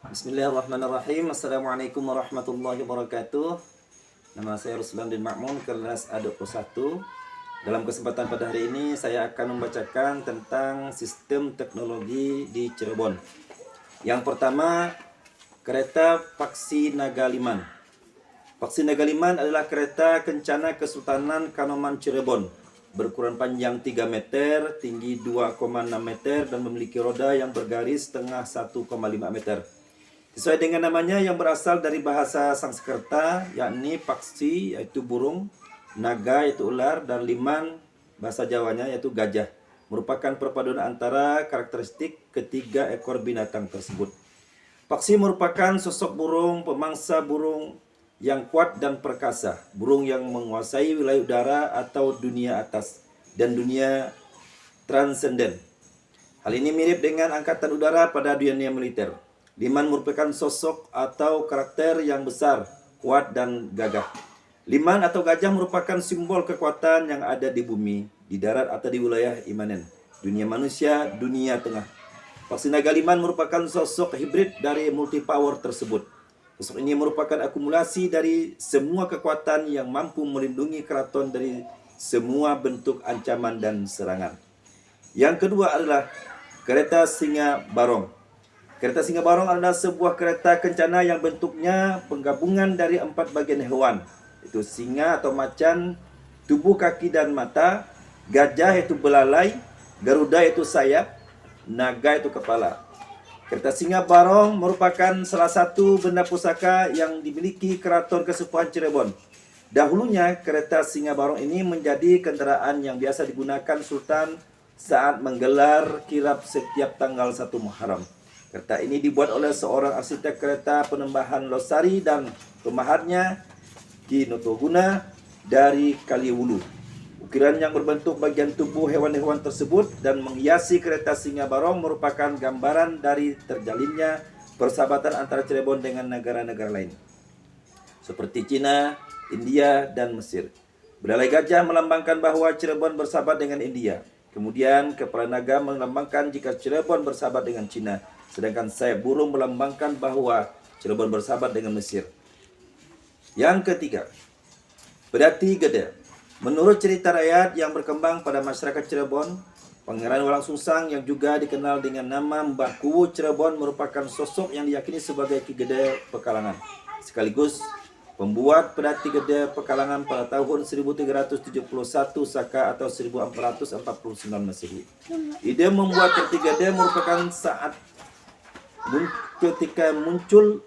Bismillahirrahmanirrahim. Assalamualaikum warahmatullahi wabarakatuh. Nama saya Ruslan bin Ma'mun, kelas A21. Dalam kesempatan pada hari ini saya akan membacakan tentang sistem teknologi di Cirebon. Yang pertama, kereta Paksi Nagaliman. Paksi Nagaliman adalah kereta kencana Kesultanan Kanoman Cirebon, berukuran panjang 3 meter, tinggi 2,6 meter dan memiliki roda yang bergaris tengah 1,5 meter. Sesuai dengan namanya yang berasal dari bahasa Sanskerta, yakni paksi yaitu burung, naga yaitu ular, dan liman bahasa Jawanya yaitu gajah. Merupakan perpaduan antara karakteristik ketiga ekor binatang tersebut. Paksi merupakan sosok burung pemangsa burung yang kuat dan perkasa, burung yang menguasai wilayah udara atau dunia atas dan dunia transenden. Hal ini mirip dengan angkatan udara pada dunia militer. Liman merupakan sosok atau karakter yang besar, kuat, dan gagah. Liman atau gajah merupakan simbol kekuatan yang ada di bumi, di darat atau di wilayah imanen, dunia manusia, dunia tengah. Paksi Nagaliman merupakan sosok hibrid dari multi-power tersebut. Sosok ini merupakan akumulasi dari semua kekuatan yang mampu melindungi keraton dari semua bentuk ancaman dan serangan. Yang kedua adalah kereta Singa Barong. Kereta Singa Barong adalah sebuah kereta kencana yang bentuknya penggabungan dari 4 bagian hewan, yaitu singa atau macan, tubuh, kaki, dan mata, gajah yaitu belalai, garuda yaitu sayap, naga itu kepala. Kereta Singa Barong merupakan salah satu benda pusaka yang dimiliki Keraton Kesepuhan Cirebon. Dahulunya kereta Singa Barong ini menjadi kendaraan yang biasa digunakan Sultan saat menggelar kirap setiap tanggal 1 Muharram. Kereta ini dibuat oleh seorang arsitek kereta Penembahan Losari dan pemahatnya Ki Notoguna dari Kaliwulu. Ukiran yang berbentuk bagian tubuh hewan-hewan tersebut dan menghiasi kereta Singa Barong merupakan gambaran dari terjalinnya persahabatan antara Cirebon dengan negara-negara lain, seperti Cina, India, dan Mesir. Belalai gajah melambangkan bahwa Cirebon bersahabat dengan India. Kemudian kepala naga melambangkan jika Cirebon bersahabat dengan Cina. Sedangkan sayap burung melambangkan bahwa Cirebon bersahabat dengan Mesir. Yang ketiga, Pedati Gede. Menurut cerita rakyat yang berkembang pada masyarakat Cirebon, Pangeran Walang Sungsang yang juga dikenal dengan nama Mbah Kuwu Cirebon merupakan sosok yang diyakini sebagai Ki Gede Pekalangan, sekaligus pembuat Pedati Gede Pekalangan pada tahun 1371 Saka atau 1449 Masehi. Ide membuat Pedati Gede merupakan saat ketika muncul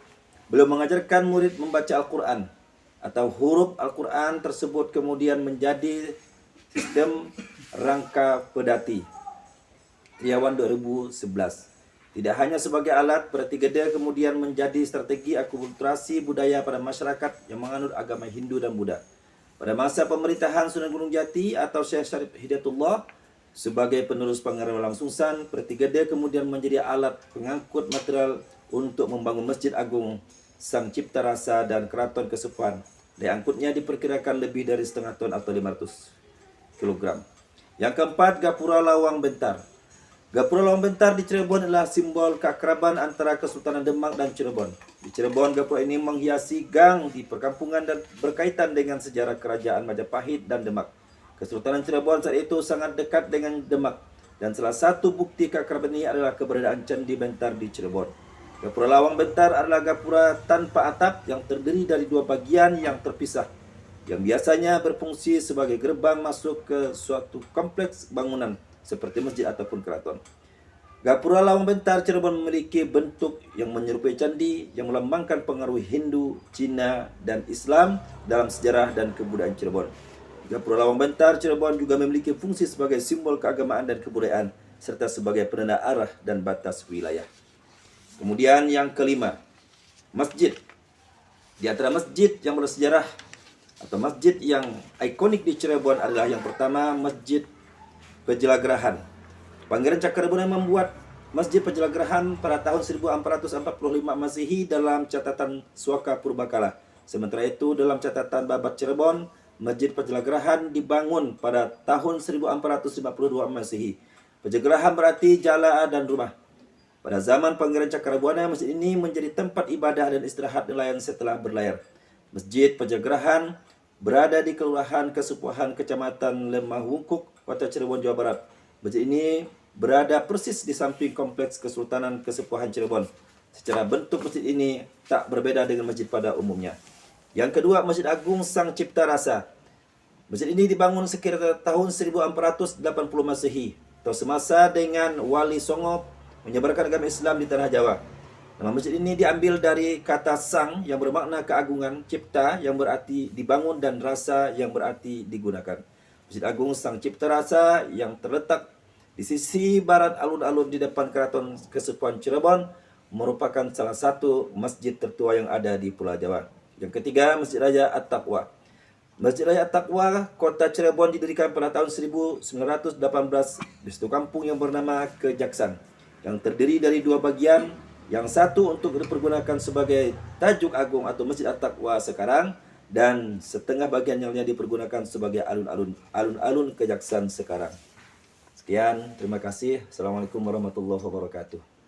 beliau mengajarkan murid membaca Al-Quran atau huruf Al-Quran tersebut kemudian menjadi sistem rangka pedati Triawan 2011. Tidak hanya sebagai alat, Pedati Gede kemudian menjadi strategi akulturasi budaya pada masyarakat yang menganut agama Hindu dan Buddha. Pada masa pemerintahan Sunan Gunung Jati atau Syekh Syarif Hidayatullah sebagai penerus Pangeran Walang Sungsang, Pedati Gede kemudian menjadi alat pengangkut material untuk membangun Masjid Agung Sang Cipta Rasa dan Keraton Kesepuhan. Daya angkutnya diperkirakan lebih dari setengah ton atau 500 kg. Yang keempat, Gapura Lawang Bentar. Gapura Lawang Bentar di Cirebon adalah simbol keakraban antara Kesultanan Demak dan Cirebon. Di Cirebon, gapura ini menghiasi gang di perkampungan dan berkaitan dengan sejarah kerajaan Majapahit dan Demak. Kesultanan Cirebon saat itu sangat dekat dengan Demak, dan salah satu bukti keakraban ini adalah keberadaan Candi Bentar di Cirebon. Gapura Lawang Bentar adalah gapura tanpa atap yang terdiri dari 2 bagian yang terpisah, yang biasanya berfungsi sebagai gerbang masuk ke suatu kompleks bangunan seperti masjid ataupun keraton. Gapura Lawang Bentar Cirebon memiliki bentuk yang menyerupai candi yang melambangkan pengaruh Hindu, Cina, dan Islam dalam sejarah dan kebudayaan Cirebon. Gapura Lawang Bentar Cirebon juga memiliki fungsi sebagai simbol keagamaan dan kebudayaan, serta sebagai penanda arah dan batas wilayah. Kemudian yang kelima, masjid. Di antara masjid yang bersejarah atau masjid yang ikonik di Cirebon adalah yang pertama, Masjid Pejelagrahan. Pangeran Cakrabuana membuat Masjid Pejelagrahan pada tahun 1445 Masehi dalam catatan Suaka Purbakala. Sementara itu dalam catatan Babat Cirebon, Masjid Pejelagrahan dibangun pada tahun 1452 Masehi. Pejelagrahan berarti jala dan rumah. Pada zaman Pangeran Cakrabuana, masjid ini menjadi tempat ibadah dan istirahat nelayan setelah berlayar. Masjid Pejagrahan berada di Kelurahan Kesepuhan Kecamatan Lemah Wungkuk, Kota Cirebon, Jawa Barat. Masjid ini berada persis di samping Kompleks Kesultanan Kesepuhan Cirebon. Secara bentuk masjid ini tak berbeda dengan masjid pada umumnya. Yang kedua, Masjid Agung Sang Cipta Rasa. Masjid ini dibangun sekitar tahun 1480 Masehi atau semasa dengan Wali Songo menyebarkan agama Islam di tanah Jawa. Nama masjid ini diambil dari kata sang yang bermakna keagungan, cipta yang berarti dibangun, dan rasa yang berarti digunakan. Masjid Agung Sang Cipta Rasa yang terletak di sisi barat alun-alun di depan Keraton Kesepuhan Cirebon merupakan salah satu masjid tertua yang ada di Pulau Jawa. Yang ketiga, Masjid Raya At-Taqwa. Masjid Raya At-Taqwa, Kota Cirebon didirikan pada tahun 1918 di satu kampung yang bernama Kejaksan, yang terdiri dari dua bagian. Yang satu untuk dipergunakan sebagai tajuk agung atau Masjid At-Taqwa sekarang, dan setengah bagian yang lainnya dipergunakan sebagai alun-alun Kejaksan sekarang. Sekian, terima kasih. Assalamualaikum warahmatullahi wabarakatuh.